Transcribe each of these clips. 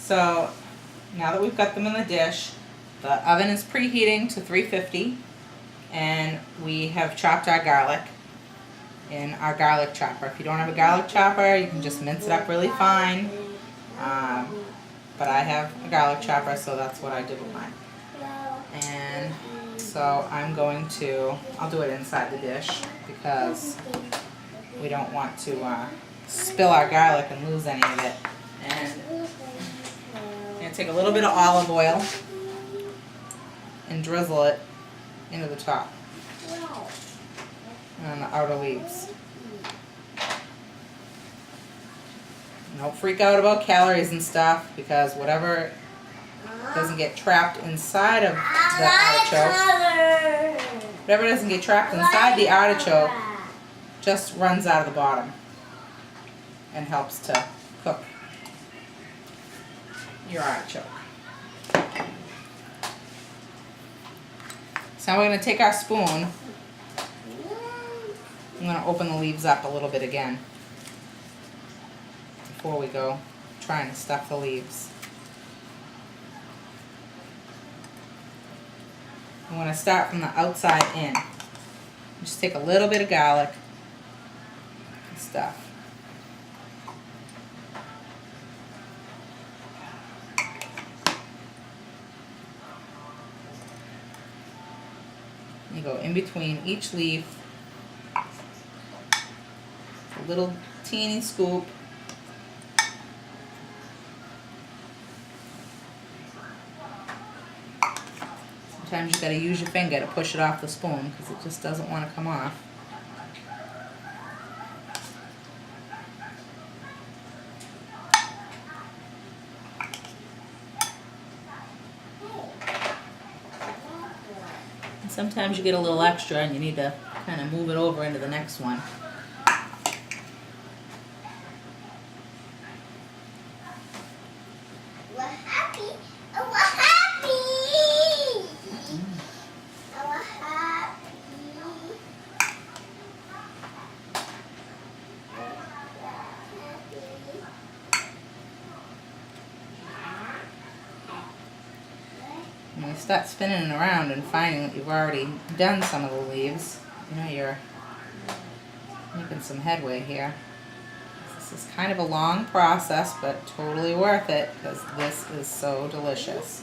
So now that we've got them in the dish, the oven is preheating to 350, and we have chopped our garlic in our garlic chopper. If you don't have a garlic chopper, you can just mince it up really fine. But I have a garlic chopper, so that's what I did with mine. And so I'm going to, I'll do it inside the dish because we don't want to spill our garlic and lose any of it. And I'm going to take a little bit of olive oil and drizzle it into the top and on the outer leaves. And don't freak out about calories and stuff, because whatever doesn't get trapped inside of the artichoke, just runs out of the bottom and helps to cook your artichoke. So now we're going to take our spoon. I'm going to open the leaves up a little bit again before we go trying to stuff the leaves. I'm going to start from the outside in. Just take a little bit of garlic and stuff. You go in between each leaf, a little teeny scoop. Sometimes you got to use your finger to push it off the spoon because it just doesn't want to come off. And sometimes you get a little extra and you need to kind of move it over into the next one. When you start spinning it around and finding that you've already done some of the leaves, you know, you're making some headway here. This is kind of a long process, but totally worth it because this is so delicious.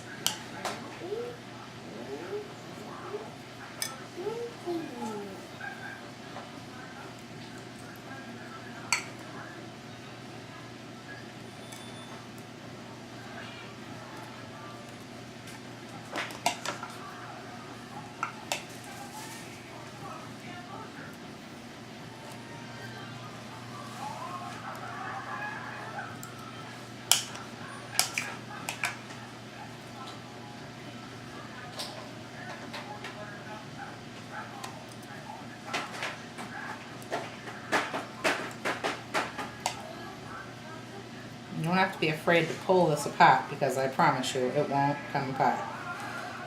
You don't have to be afraid to pull this apart because I promise you it won't come apart.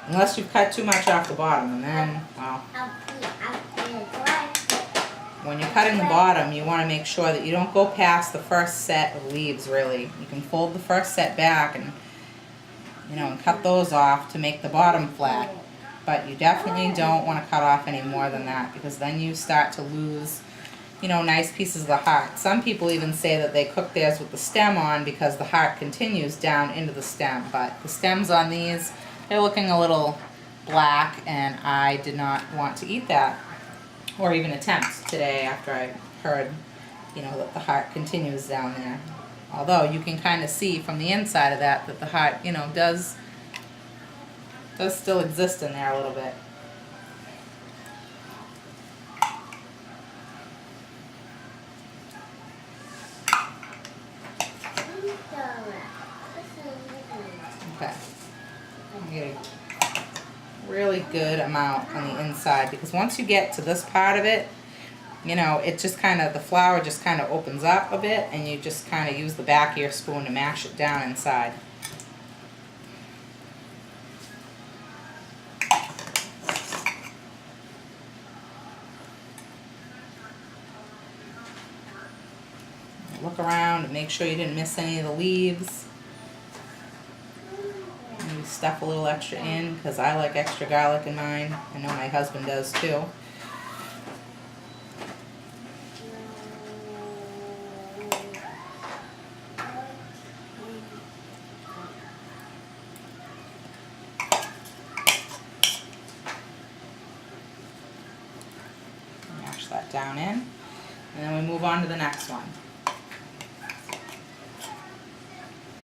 Unless you've cut too much off the bottom, and then, well, when you're cutting the bottom, you want to make sure that you don't go past the first set of leaves, really. You can fold the first set back and, you know, and cut those off to make the bottom flat. But you definitely don't want to cut off any more than that because then you start to lose, you know, nice pieces of the heart. Some people even say that they cook theirs with the stem on because the heart continues down into the stem. But the stems on these, they're looking a little black, and I did not want to eat that or even attempt today after I heard, you know, that the heart continues down there. Although you can kind of see from the inside of that the heart, you know, does still exist in there a little bit. Okay. I'm getting a really good amount on the inside because once you get to this part of it, you know, it just kind of, the flour just kind of opens up a bit and you just kind of use the back of your spoon to mash it down inside. Look around and make sure you didn't miss any of the leaves. stuff a little extra in because I like extra garlic in mine. I know my husband does too. Mash that down in. And then we move on to the next one.